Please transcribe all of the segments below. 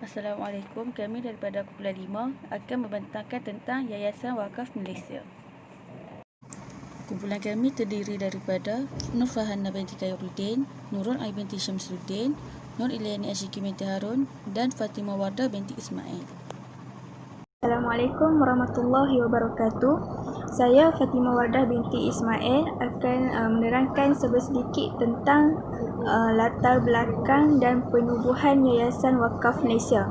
Assalamualaikum, kami daripada Kumpulan 5 akan membentangkan tentang Yayasan Wakaf Malaysia. Kumpulan kami terdiri daripada Nur Fahana binti Khairuddin, Nurul Ain binti Syamsuddin, Nur Ilyani Asyiki binti Harun dan Fatimah Wardah binti Ismail. Assalamualaikum warahmatullahi wabarakatuh. Saya Fatimah Wardah binti Ismail akan menerangkan sedikit tentang latar belakang dan penubuhan Yayasan Wakaf Malaysia.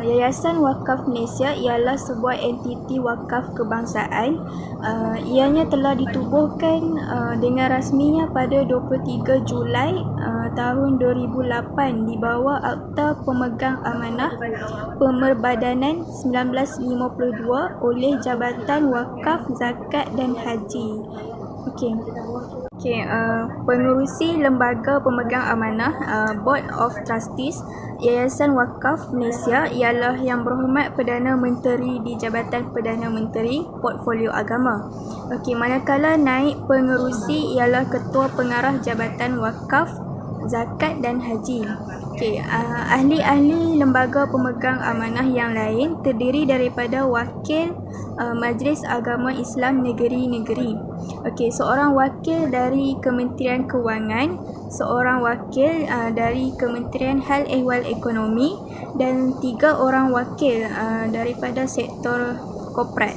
Yayasan Wakaf Malaysia ialah sebuah entiti wakaf kebangsaan. Ianya telah ditubuhkan dengan rasminya pada 23 Julai tahun 2008 di bawah Akta Pemegang Amanah Pemerbadanan 1952 oleh Jabatan Wakaf, Zakat dan Haji. Pengerusi Lembaga Pemegang Amanah Board of Trustees Yayasan Wakaf Malaysia ialah Yang Berhormat Perdana Menteri di Jabatan Perdana Menteri Portfolio Agama. Manakala naib pengerusi ialah Ketua Pengarah Jabatan Wakaf, Zakat dan Haji. Ahli-ahli lembaga pemegang amanah yang lain terdiri daripada wakil Majlis Agama Islam Negeri-Negeri. Seorang wakil dari Kementerian Kewangan, seorang wakil dari Kementerian Hal Ehwal Ekonomi dan 3 orang wakil daripada sektor korporat.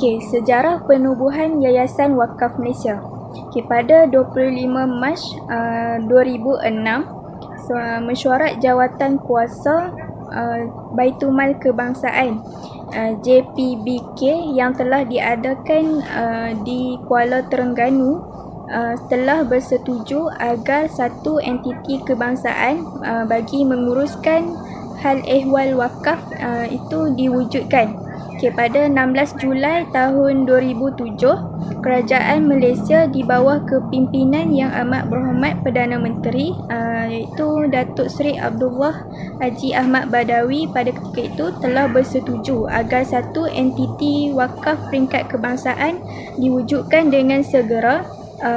Sejarah penubuhan Yayasan Wakaf Malaysia. Pada 25 Mac 2006, Mesyuarat Jawatan Kuasa Baitumal Kebangsaan JPBK yang telah diadakan di Kuala Terengganu telah bersetuju agar satu entiti kebangsaan bagi menguruskan hal ehwal wakaf itu diwujudkan. Pada 16 Julai tahun 2007, Kerajaan Malaysia di bawah kepimpinan Yang Amat Berhormat Perdana Menteri iaitu Datuk Seri Abdullah Haji Ahmad Badawi pada ketika itu telah bersetuju agar satu entiti wakaf peringkat kebangsaan diwujudkan dengan segera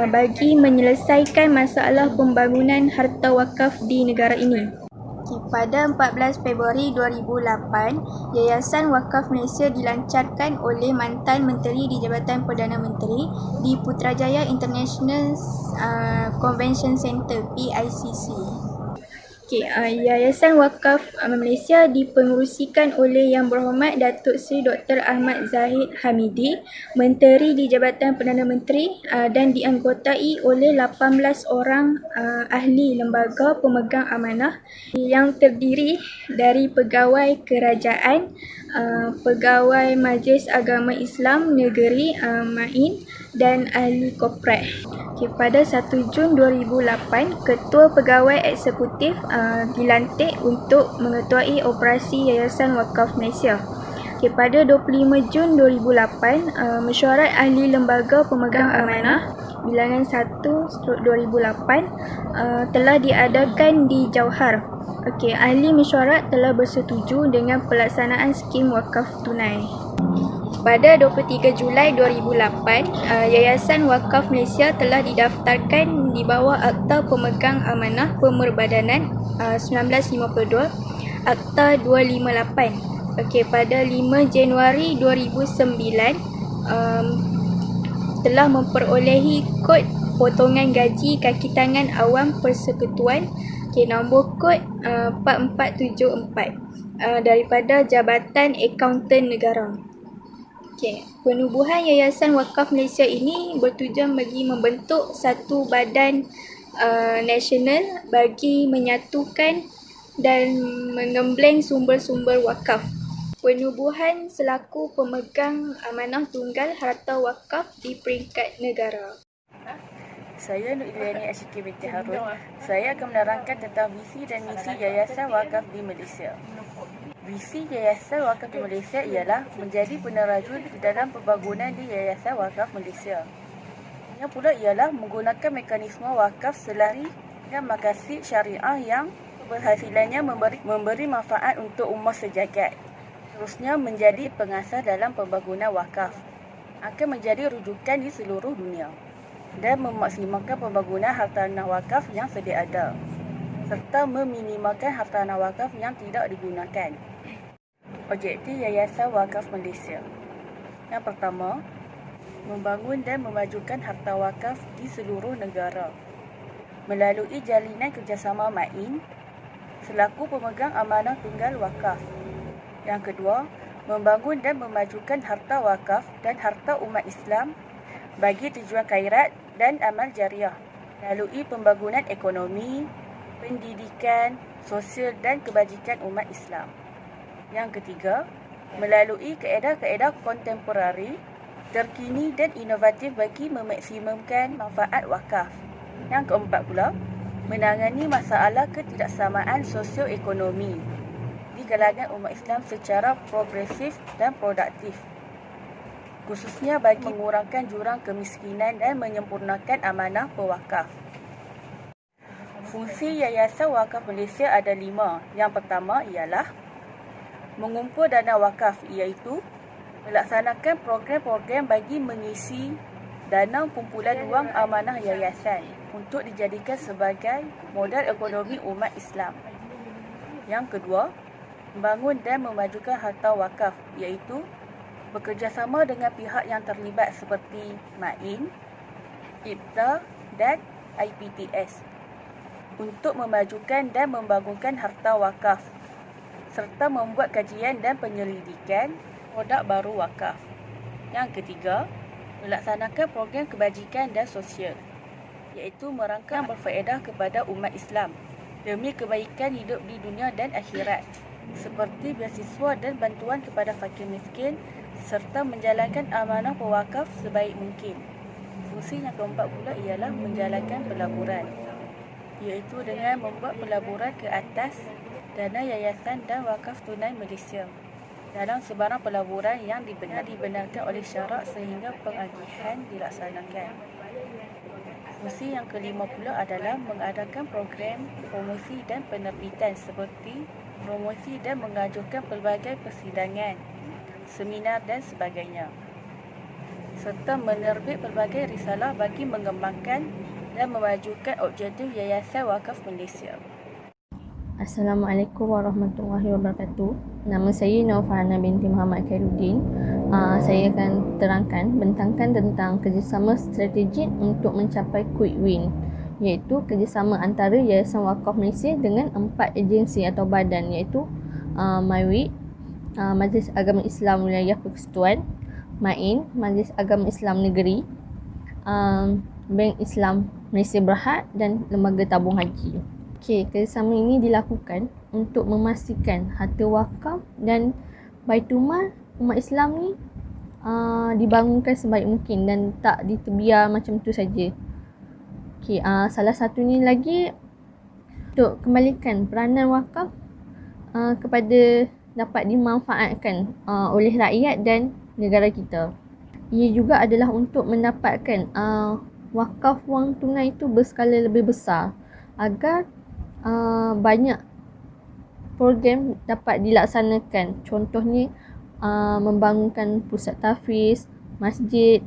bagi menyelesaikan masalah pembangunan harta wakaf di negara ini. Pada 14 Februari 2008, Yayasan Wakaf Malaysia dilancarkan oleh mantan Menteri di Jabatan Perdana Menteri di Putrajaya International Convention Centre (PICC). Yayasan Wakaf Malaysia dipengerusikan oleh Yang Berhormat Datuk Seri Dr. Ahmad Zahid Hamidi, Menteri di Jabatan Perdana Menteri dan dianggotai oleh 18 orang ahli lembaga pemegang amanah yang terdiri dari pegawai kerajaan, pegawai Majlis Agama Islam Negeri MAIN dan ahli korporat. Pada 1 Jun 2008, Ketua Pegawai Eksekutif dilantik untuk mengetuai operasi Yayasan Wakaf Malaysia. Pada 25 Jun 2008, Mesyuarat Ahli Lembaga Pemegang Amanah Bilangan 1/2008 telah diadakan di Jauhar. Ahli mesyuarat telah bersetuju dengan pelaksanaan skim wakaf tunai. Pada 23 Julai 2008, Yayasan Wakaf Malaysia telah didaftarkan di bawah Akta Pemegang Amanah Pemerbadanan 1952, Akta 258. Pada 5 Januari 2009, telah memperolehi kod potongan gaji kaki tangan awam persekutuan nombor kod 4474 daripada Jabatan Akaunten Negara. Penubuhan Yayasan Wakaf Malaysia ini bertujuan bagi membentuk satu badan nasional bagi menyatukan dan mengembleng sumber-sumber wakaf. Penubuhan selaku pemegang amanah tunggal harta wakaf di peringkat negara. Saya Nur Ilyani Asyiki binti Harun. Saya akan menerangkan tentang visi dan misi Yayasan Wakaf di Malaysia. Visi Yayasan Wakaf di Malaysia ialah menjadi peneraju di dalam pembangunan di Yayasan Wakaf Malaysia. Yang pula ialah menggunakan mekanisme wakaf selari dengan maqasid syariah yang berhasilannya memberi manfaat untuk ummah sejagat. Terusnya menjadi pengasas dalam pembangunan wakaf, akan menjadi rujukan di seluruh dunia dan memaksimalkan pembangunan hartanah wakaf yang sedia ada. serta meminimalkan hartanah wakaf yang tidak digunakan. Objektif Yayasan Wakaf Malaysia. Yang pertama, membangun dan memajukan harta wakaf di seluruh negara melalui jalinan kerjasama MAIN selaku pemegang amanah tunggal wakaf. Yang kedua, membangun dan memajukan harta wakaf dan harta umat Islam bagi tujuan khairat dan amal jariah melalui pembangunan ekonomi, pendidikan, sosial dan kebajikan umat Islam. Yang ketiga, melalui kaedah-kaedah kontemporari, terkini dan inovatif bagi memaksimumkan manfaat wakaf. Yang keempat pula, menangani masalah ketidaksamaan sosioekonomi di kalangan umat Islam secara progresif dan produktif, khususnya bagi mengurangkan jurang kemiskinan dan menyempurnakan amanah pewakaf. Fungsi Yayasan Wakaf Malaysia ada 5. Yang pertama ialah mengumpul dana wakaf, iaitu melaksanakan program-program bagi mengisi dana kumpulan wang amanah yayasan untuk dijadikan sebagai modal ekonomi umat Islam. Yang kedua, membangun dan memajukan harta wakaf, iaitu bekerjasama dengan pihak yang terlibat seperti MAIN, IPTA dan IPTS untuk memajukan dan membangunkan harta wakaf serta membuat kajian dan penyelidikan produk baru wakaf. Yang ketiga, melaksanakan program kebajikan dan sosial, iaitu merangkam berfaedah kepada umat Islam demi kebaikan hidup di dunia dan akhirat, seperti beasiswa dan bantuan kepada fakir miskin serta menjalankan amanah pewakaf sebaik mungkin. Fungsi yang keempat pula ialah menjalankan pelaburan, iaitu dengan membuat pelaburan ke atas dana yayasan dan wakaf tunai Malaysia dalam sebarang pelaburan yang dibenarkan oleh syarak sehingga pengagihan dilaksanakan. Fungsi yang kelima pula adalah mengadakan program promosi dan penerbitan seperti promosi dan mengajukan pelbagai persidangan, seminar dan sebagainya, serta menerbit pelbagai risalah bagi mengembangkan dan memajukan objektif Yayasan Wakaf Malaysia. Assalamualaikum warahmatullahi wabarakatuh. Nama saya Nur Farhana binti Muhammad Khairuddin. Saya akan bentangkan tentang kerjasama strategik untuk mencapai quick win, iaitu kerjasama antara Yayasan Wakaf Malaysia dengan 4 agensi atau badan, iaitu MAIWIC, Majlis Agama Islam Wilayah Persekutuan, MAIN, Majlis Agama Islam Negeri, Bank Islam Malaysia Berhad dan Lembaga Tabung Haji. Kerjasama ini dilakukan untuk memastikan harta wakaf dan Baitulmal umat Islam ni dibangunkan sebaik mungkin dan tak diterbiar macam tu saja. Salah satunya lagi untuk kembalikan peranan wakaf kepada dapat dimanfaatkan oleh rakyat dan negara kita. Ia juga adalah untuk mendapatkan wakaf wang tunai itu berskala lebih besar agar banyak program dapat dilaksanakan. Contohnya membangunkan pusat tahfiz, masjid,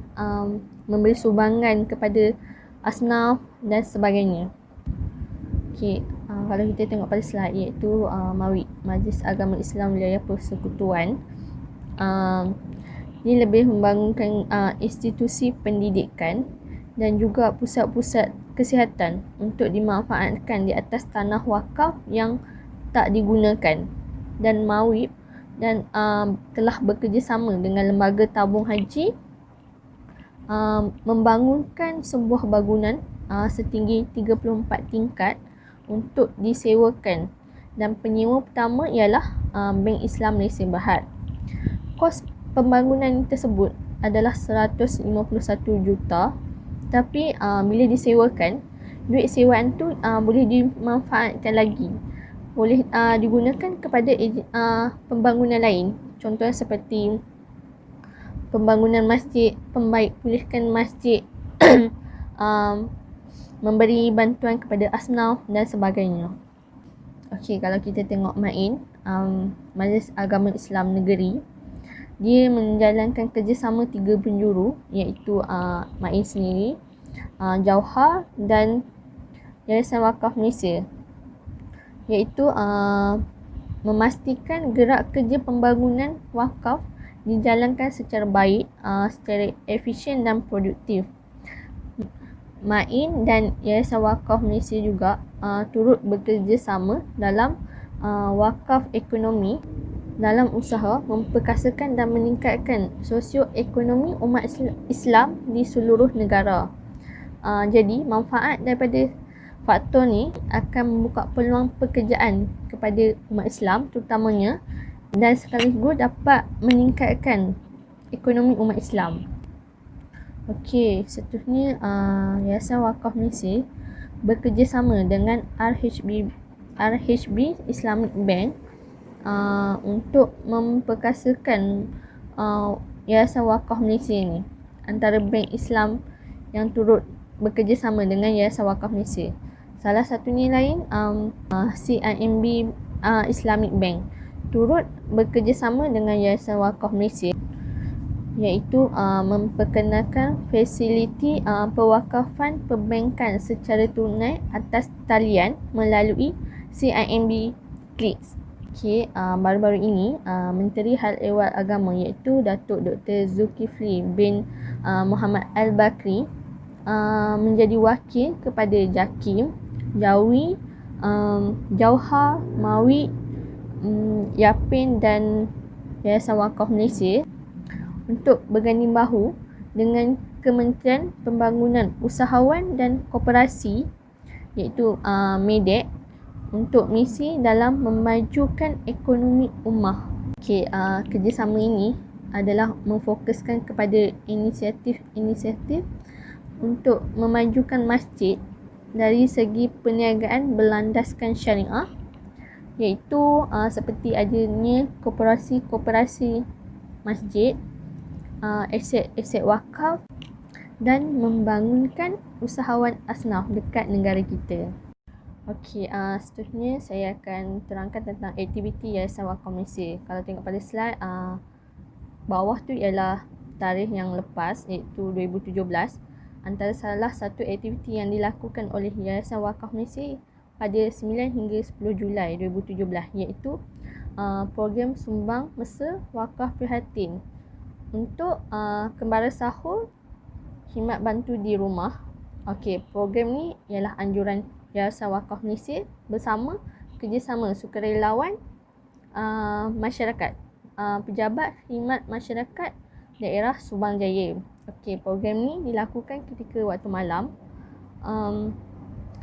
memberi sumbangan kepada asnaf dan sebagainya. Kalau kita tengok pada slide, iaitu MAWIC, Majlis Agama Islam Wilayah Persekutuan, ini lebih membangunkan institusi pendidikan dan juga pusat-pusat kesihatan untuk dimanfaatkan di atas tanah wakaf yang tak digunakan. Dan MAWIC dan telah bekerjasama dengan Lembaga Tabung Haji membangunkan sebuah bangunan setinggi 34 tingkat untuk disewakan, dan penyewa pertama ialah Bank Islam Malaysia Berhad. Kos pembangunan tersebut adalah 151 juta. Tapi bila disewakan, duit sewaan tu boleh dimanfaatkan lagi. Boleh digunakan kepada pembangunan lain. Contohnya seperti pembangunan masjid, pulihkan masjid, memberi bantuan kepada asnaf dan sebagainya. Kalau kita tengok MAIN, Majlis Agama Islam Negeri, dia menjalankan kerjasama 3 penjuru, iaitu MAIN sendiri, Jauhar dan Yayasan Wakaf Malaysia. iaitu memastikan gerak kerja pembangunan wakaf dijalankan secara baik, secara efisien dan produktif. MAIN dan Yayasan Wakaf Malaysia juga turut bekerjasama dalam wakaf ekonomi dalam usaha memperkasakan dan meningkatkan sosioekonomi umat Islam di seluruh negara. Jadi manfaat daripada faktor ni akan membuka peluang pekerjaan kepada umat Islam terutamanya, dan sekaligus dapat meningkatkan ekonomi umat Islam. Okey, seterusnya Yayasan Wakaf Malaysia bekerjasama dengan RHB Islamic Bank untuk memperkasakan Yayasan Wakaf Malaysia ni, antara bank Islam yang turut bekerjasama dengan Yayasan Wakaf Malaysia. Salah satunya lain CIMB Islamic Bank turut bekerjasama dengan Yayasan Wakaf Malaysia, iaitu memperkenalkan fasiliti pewakafan perbankan secara tunai atas talian melalui CIMB Clicks. Okey, baru-baru ini Menteri Hal Ehwal Agama iaitu Datuk Dr. Zulkifli bin Muhammad Al-Bakri menjadi wakil kepada JAKIM, Jawi, Jauhar, Mawi, Yapin dan Yayasan Wakaf Malaysia untuk berganding bahu dengan Kementerian Pembangunan Usahawan dan Koperasi iaitu MEDEK untuk misi dalam memajukan ekonomi ummah. Okey, kerjasama ini adalah memfokuskan kepada inisiatif untuk memajukan masjid dari segi perniagaan berlandaskan syariah, iaitu seperti adanya koperasi masjid, aset wakaf dan membangunkan usahawan asnaf dekat negara kita. Okey, seterusnya saya akan terangkan tentang aktiviti Yayasan Wakaf Malaysia. Kalau tengok pada slide bawah tu ialah tarikh yang lepas, iaitu 2017. Antara salah satu aktiviti yang dilakukan oleh Yayasan Wakaf Malaysia pada 9 hingga 10 Julai 2017 iaitu program sumbang mesra wakaf prihatin untuk kembara sahur khidmat bantu di rumah. Okey, program ni ialah anjuran Yayasan Wakaf Malaysia bersama kerjasama sukarelawan masyarakat, pejabat khidmat masyarakat daerah Subang Jaya. Okey, program ni dilakukan ketika waktu malam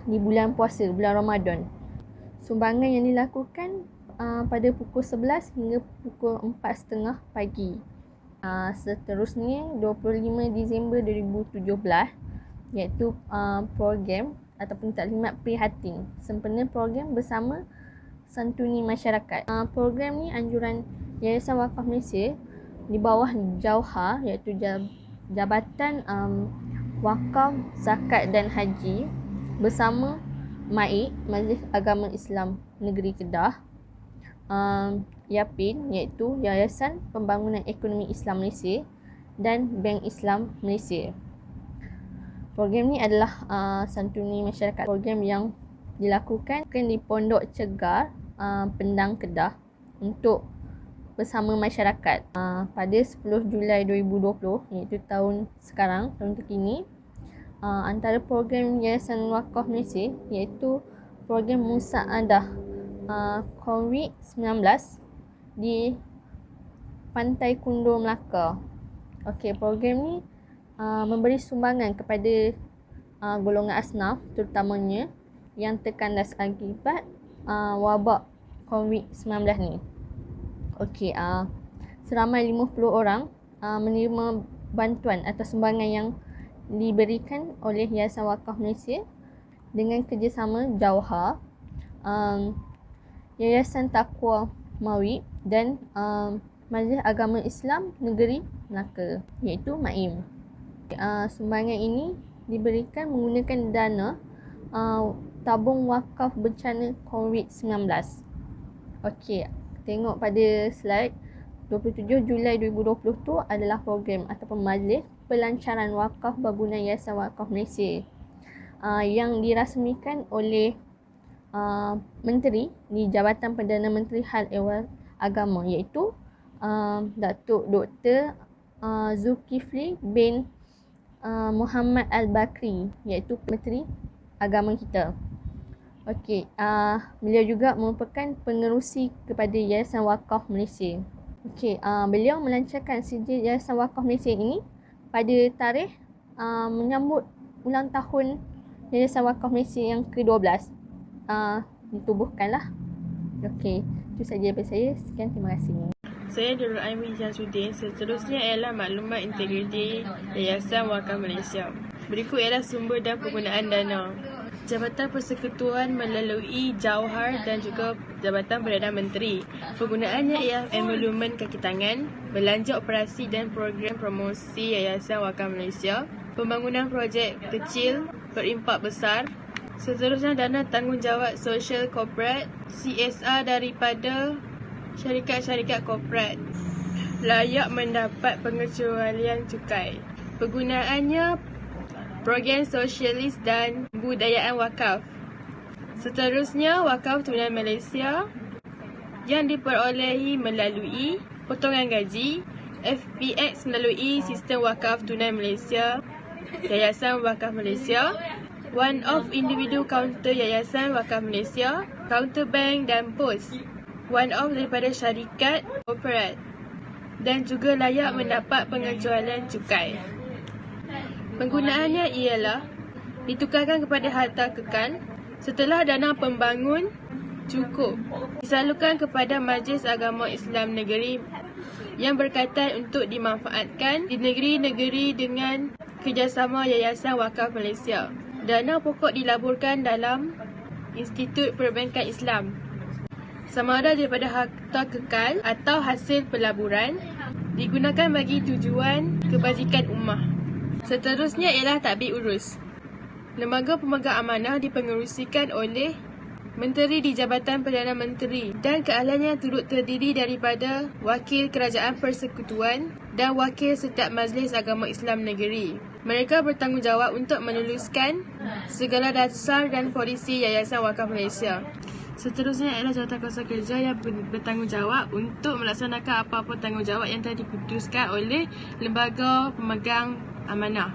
di bulan puasa, bulan Ramadan. Sumbangan yang dilakukan pada pukul 11 hingga pukul 4.30 pagi. Seterusnya 25 Disember 2017 iaitu program ataupun taklimat prihatin sempena program bersama santuni masyarakat. Program ni anjuran Yayasan Wakaf Malaysia di bawah Jauhar iaitu Jabatan Wakaf, Zakat dan Haji bersama MAIK, Majlis Agama Islam Negeri Kedah, Yapin iaitu Yayasan Pembangunan Ekonomi Islam Malaysia dan Bank Islam Malaysia. Program ni adalah santuni masyarakat. Program yang dilakukan di Pondok Cegar, Pendang, Kedah untuk bersama masyarakat pada 10 Julai 2020 iaitu tahun sekarang, tahun terkini. Antara program Yayasan Wakaf Malaysia iaitu program Musaadah COVID-19 di Pantai Kundur, Melaka. Okey, program ni memberi sumbangan kepada golongan asnaf terutamanya yang terkandas akibat wabak COVID-19 ni. Okey, seramai 50 orang menerima bantuan atau sumbangan yang diberikan oleh Yayasan Wakaf Malaysia dengan kerjasama Jauhar, Yayasan Taqwa Mawi dan Majlis Agama Islam Negeri Melaka iaitu MAIM. Sumbangan ini diberikan menggunakan dana tabung wakaf bencana COVID-19. Okey, tengok pada slide 27 Julai 2020 tu adalah program ataupun majlis pelancaran wakaf bangunan Yayasan Wakaf Malaysia yang dirasmikan oleh menteri di Jabatan Perdana Menteri Hal Ehwal Agama, iaitu Datuk Dr. Zulkifli bin Muhammad Al-Bakri, iaitu Menteri Agama kita. Okey, beliau juga merupakan pengerusi kepada Yayasan Wakaf Malaysia. Okey, beliau melancarkan sijil Yayasan Wakaf Malaysia ini pada tarikh menyambut ulang tahun Yayasan Wakaf Malaysia yang ke-12 ditubuhkanlah. Okey, itu saja daripada saya. Sekian, terima kasih. Saya Nurul Aimi Jansuddin. Seterusnya ialah maklumat integriti Yayasan Wakaf Malaysia. Berikut ialah sumber dan penggunaan dana. Jabatan Persekutuan melalui Jawhar dan juga Jabatan Perdana Menteri. Penggunaannya ialah emolumen kaki tangan, belanja operasi dan program promosi Yayasan Wakaf Malaysia, pembangunan projek kecil berimpak besar. Seterusnya dana tanggungjawab sosial korporat CSR daripada syarikat-syarikat korporat layak mendapat pengecualian cukai. Penggunaannya program sosialis dan budayaan wakaf. Seterusnya, wakaf tunai Malaysia yang diperolehi melalui potongan gaji, FPX melalui sistem wakaf tunai Malaysia, Yayasan Wakaf Malaysia, one-off individu kaunter Yayasan Wakaf Malaysia, kaunter bank dan pos, one-off daripada syarikat korporat dan juga layak mendapat pengecualian cukai. Penggunaannya ialah ditukarkan kepada harta kekal setelah dana pembangun cukup disalurkan kepada Majlis Agama Islam Negeri yang berkaitan untuk dimanfaatkan di negeri-negeri dengan kerjasama Yayasan Wakaf Malaysia. Dana pokok dilaburkan dalam Institut Perbankan Islam sama ada daripada harta kekal atau hasil pelaburan digunakan bagi tujuan kebajikan ummah. Seterusnya ialah tadbir urus. Lembaga pemegang amanah dipengerusikan oleh Menteri di Jabatan Perdana Menteri dan keahliannya turut terdiri daripada Wakil Kerajaan Persekutuan dan Wakil setiap Majlis Agama Islam Negeri. Mereka bertanggungjawab untuk menuluskan segala dasar dan polisi Yayasan Wakaf Malaysia. Seterusnya ialah jawatan kuasa kerja yang bertanggungjawab untuk melaksanakan apa-apa tanggungjawab yang telah diputuskan oleh lembaga pemegang amanah.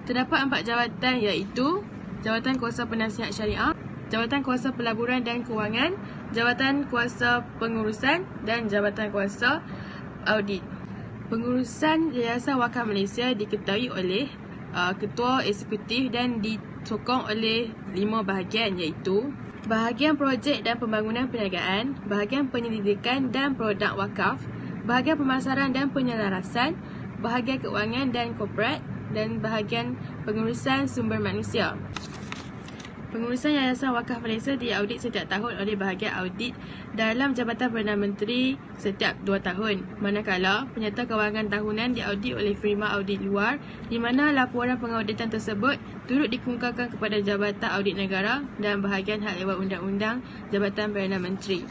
Terdapat 4 jawatan iaitu Jawatan Kuasa Penasihat Syariah, Jawatan Kuasa Pelaburan dan Kewangan, Jawatan Kuasa Pengurusan dan Jawatan Kuasa Audit. Pengurusan Yayasan Wakaf Malaysia diketahui oleh Ketua Eksekutif dan disokong oleh 5 bahagian iaitu bahagian projek dan pembangunan perniagaan, bahagian penyelidikan dan produk wakaf, bahagian pemasaran dan penyelarasan, bahagian keuangan dan korporat dan bahagian pengurusan sumber manusia. Pengurusan Yayasan Wakaf Malaysia diaudit setiap tahun oleh bahagian audit dalam Jabatan Perdana Menteri setiap 2 tahun. Manakala penyerta kewangan tahunan diaudit oleh firma audit luar di mana laporan pengauditan tersebut turut dikemukakan kepada Jabatan Audit Negara dan bahagian hal ehwal undang-undang Jabatan Perdana Menteri.